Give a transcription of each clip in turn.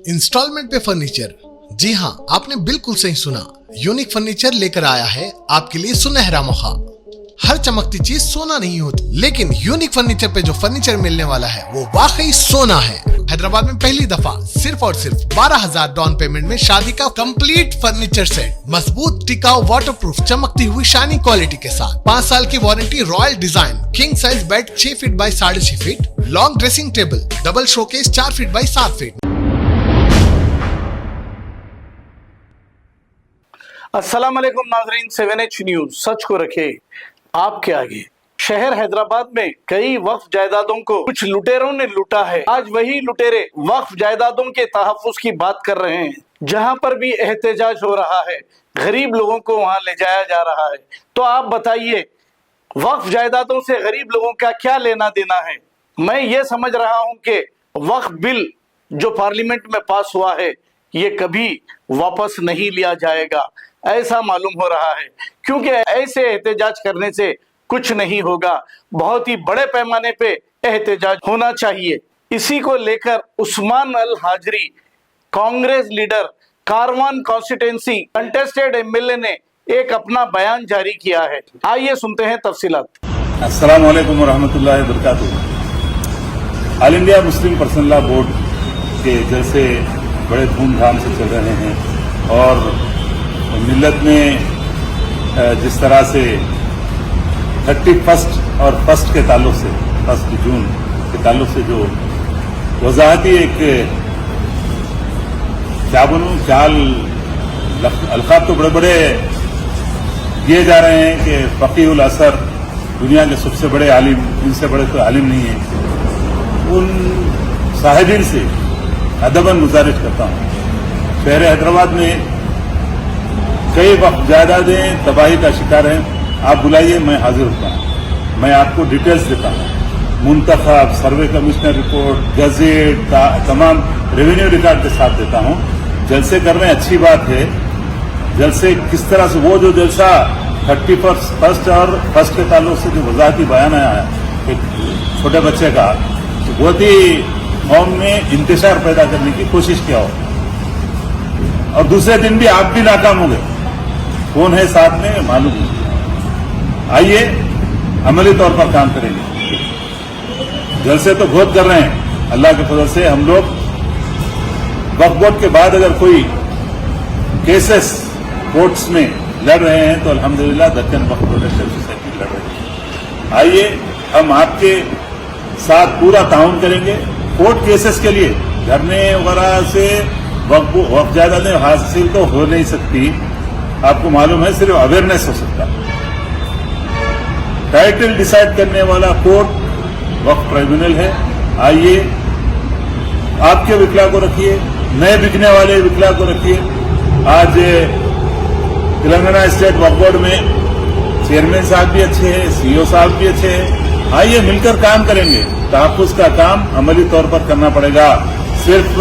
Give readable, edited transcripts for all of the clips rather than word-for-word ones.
Instalment पे furniture. जी हाँ, आपने बिल्कुल सही सुना। यूनिक फर्नीचर लेकर आया है आपके लिए सुनहरा मौका। हर चमकती चीज सोना नहीं होती, लेकिन यूनिक फर्नीचर पे जो फर्नीचर मिलने वाला है वो वाकई सोना है। हैदराबाद में पहली दफा सिर्फ और सिर्फ 12,000 डाउन पेमेंट में शादी का कंप्लीट फर्नीचर सेट, मजबूत, टिकाऊ, वाटरप्रूफ, चमकती हुई शानी क्वालिटी के साथ 5 साल की warranty, royal design, king size bed 6 feet by 6.5 feet, long dressing table, double showcase 4 feet by 7 feet. अस्सलाम वालेकुम नाज़रीन, 7H न्यूज सच को रखे आपके आगे। शहर हैदराबाद में कई वक्फ जायदादों को कुछ लुटेरों ने लूटा है। आज वही लुटेरे वक्फ जायदादों के तहफ्फुज की बात कर रहे हैं। जहां पर भी एहतजाज हो रहा है, गरीब लोगों को वहां ले जाया जा रहा है। तो आप बताइए, वक्फ जायदादों से गरीब लोगों का क्या लेना देना है? मैं ये समझ रहा हूं कि वक्फ बिल जो पार्लियामेंट में पास हुआ है, ये कभी वापस नहीं लिया जाएगा, ऐसा मालूम हो रहा है। क्योंकि ऐसे एहतजाज करने से कुछ नहीं होगा, बहुत ही बड़े पैमाने पे एहतजाज होना चाहिए। इसी को लेकर उस्मान अल हाजरी, Congress leader, Karwan constituency contested MLA ने एक अपना बयान जारी किया है। आइए सुनते हैं तफसीलात। अस्सलाम वालेकुम रहमतुल्लाहि व बरकातुहू। All India Muslim Personal Law Board के जैसे बड़े धूमधाम से चल रहे हैं और मिल्लत में जिस तरह से 31 और 1 के ताल्लुक से 1 जून के ताल्लुक से जो वजाहती एक चाल अल्काब तो बड़े बड़े दिए जा रहे हैं कि फकीहुल असर, दुनिया के सबसे बड़े आलिम, इनसे बड़े कोई आलिम नहीं है। उन साहिबीन से अदबन गुजारिश करता हूँ। शहर हैदराबाद में कई वक्त जायदादें तबाही का शिकार हैं। आप बुलाइए, मैं हाजिर होता हूँ। मैं आपको डिटेल्स देता हूँ, मुंतखब, सर्वे कमिश्नर रिपोर्ट, गजेट, तमाम रेवेन्यू रिकॉर्ड के साथ देता हूँ। जलसे कर रहे हैं, अच्छी बात है। जलसे किस तरह से वो जो जलसा 31 और 1 के ताल्लुक से जो वजाहती बयान आया है एक छोटे बच्चे का, बहुत ही कौम में इंतशार पैदा करने की कोशिश किया हो और दूसरे दिन भी आप भी नाकाम हो गए। कौन है साथ में मालूम नहीं। आइए अमली तौर पर काम करेंगे। जलसे तो बहुत कर रहे हैं, अल्लाह के फजल से हम लोग वक्फ बोर्ड के बाद अगर कोई केसेस कोर्ट्स में लड़ रहे हैं तो अल्हम्दुलिल्लाह दक्कन वक्फ प्रोटेक्शन सोसाइटी लड़ रही है। आइए हम आपके साथ पूरा ताउन करेंगे। कोर्ट केसेस के लिए धरने वगैरह से वक्फ जायदादें हासिल तो हो नहीं सकती, आपको मालूम है, सिर्फ अवेयरनेस हो सकता है। टाइटल डिसाइड करने वाला कोर्ट वक्फ ट्राइब्यूनल है। आइए आपके विकला को रखिए, नए बिकने वाले विकला को रखिए। आज तेलंगाना स्टेट वक्फ बोर्ड में चेयरमैन साहब भी अच्छे हैं, सीईओ साहब भी अच्छे हैं। आइए मिलकर काम करेंगे। तहफ्फुज का काम अमली तौर पर करना पड़ेगा। सिर्फ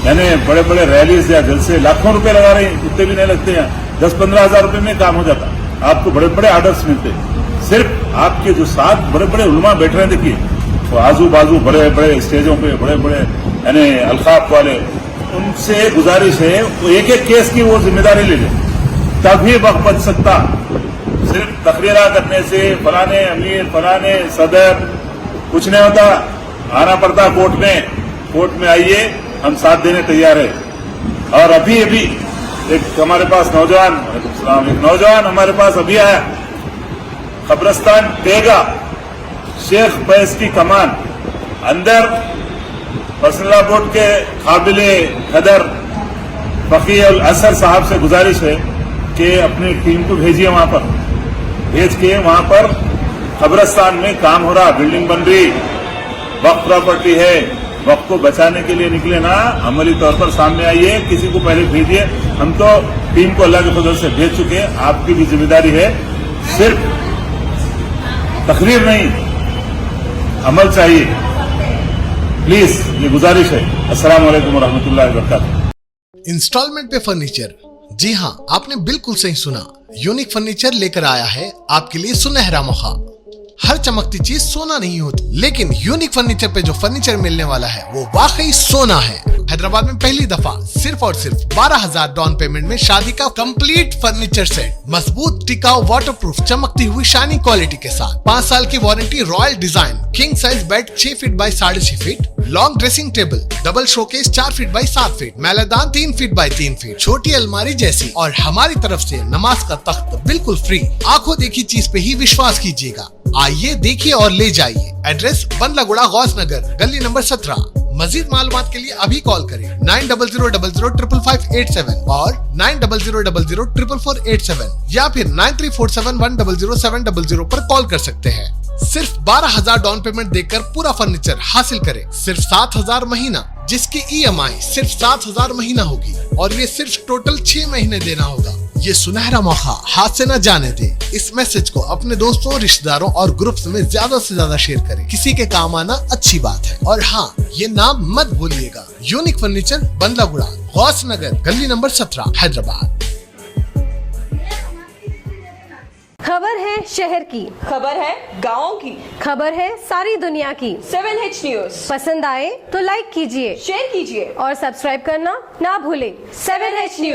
यानी बड़े बड़े रैलीज या जलसे लाखों रुपए लगा रहे हैं, उतने भी नहीं लगते हैं। 10-15 हजार रुपए में काम हो जाता। आपको बड़े बड़े ऑर्डर्स मिलते। सिर्फ आपके जो साथ बड़े बड़े उलमा बैठ रहे हैं, देखिए वो आजू बाजू बड़े बड़े स्टेजों पे बड़े बड़े यानी अल्काफ वाले, उनसे गुजारिश है वो एक एक केस की वो जिम्मेदारी ले लें, तभी वक्त बच सकता। सिर्फ तकरीरा करने से फलाने अमीर, फलाने सदर कुछ नहीं होता। आना पड़ता कोर्ट में। कोर्ट में आइए, हम साथ देने तैयार है। और अभी एक हमारे पास नौजवान हमारे पास अभी आया, कब्रस्तान तेगा शेख पैस की कमान अंदर पर्सनल लॉ बोर्ड के काबिले कदर फकीहुल असर साहब से गुजारिश है कि अपनी टीम को भेजिए, वहां पर भेज के वहां पर कब्रस्तान में काम हो रहा, बिल्डिंग बन रही, वक्फ प्रॉपर्टी है, वक्त को बचाने के लिए निकले ना, अमली तौर पर सामने आइए। किसी को पहले भेजिए। हम तो टीम को अल्लाह के फजल से भेज चुके हैं। आपकी भी जिम्मेदारी है, सिर्फ तकरीर नहीं, अमल चाहिए। प्लीज ये गुजारिश है। अस्सलाम वालेकुम रहमतुल्लाहि व बरकातुहू। इंस्टॉलमेंट पे फर्नीचर। जी हाँ, आपने बिल्कुल सही सुना। यूनिक फर्नीचर लेकर आया है आपके लिए सुनहरा मौका। हर चमकती चीज सोना नहीं होती, लेकिन यूनिक फर्नीचर पे जो फर्नीचर मिलने वाला है वो वाकई सोना है। हैदराबाद में पहली दफा सिर्फ और सिर्फ 12,000 डाउन पेमेंट में शादी का कंप्लीट फर्नीचर सेट, मजबूत, टिकाऊ, वाटरप्रूफ, चमकती हुई शाइनिंग क्वालिटी के साथ 5 साल की warranty, royal design, king size bed 6 feet by 6.5 feet, long dressing table, double showcase 4 feet by 7 feet, मैलादान 3 फीट बाई 3 फीट, छोटी अलमारी जैसी, और हमारी तरफ से नमाज का तख्त बिल्कुल फ्री। आंखों देखी चीज पे ही विश्वास कीजिएगा। आइए, देखिए और ले जाइए। एड्रेस बंदलागुड़ा, गौस नगर, गली नंबर 17। मजीद मालूमात के लिए अभी कॉल करें 9000005587 और 9000004487 या फिर 9347100700 पर कॉल कर सकते हैं। सिर्फ 12,000 डाउन पेमेंट देकर पूरा फर्नीचर हासिल करें। सिर्फ 7,000 महीना, जिसकी EMI सिर्फ 7,000 महीना होगी और ये सिर्फ टोटल 6 महीने देना होगा। ये सुनहरा मौका हाथ से न जाने दे। इस मैसेज को अपने दोस्तों, रिश्तेदारों और ग्रुप्स में ज्यादा से ज्यादा शेयर करें। किसी के काम आना अच्छी बात है। और हाँ, ये नाम मत भूलिएगा, यूनिक फर्नीचर, बंदलागुड़ा, गौस नगर, गली नंबर 17, हैदराबाद। खबर है शहर की, खबर है गाँव की, खबर है सारी दुनिया की। 7H न्यूज पसंद आए तो लाइक कीजिए, शेयर कीजिए और सब्सक्राइब करना ना भूलें। 7H news.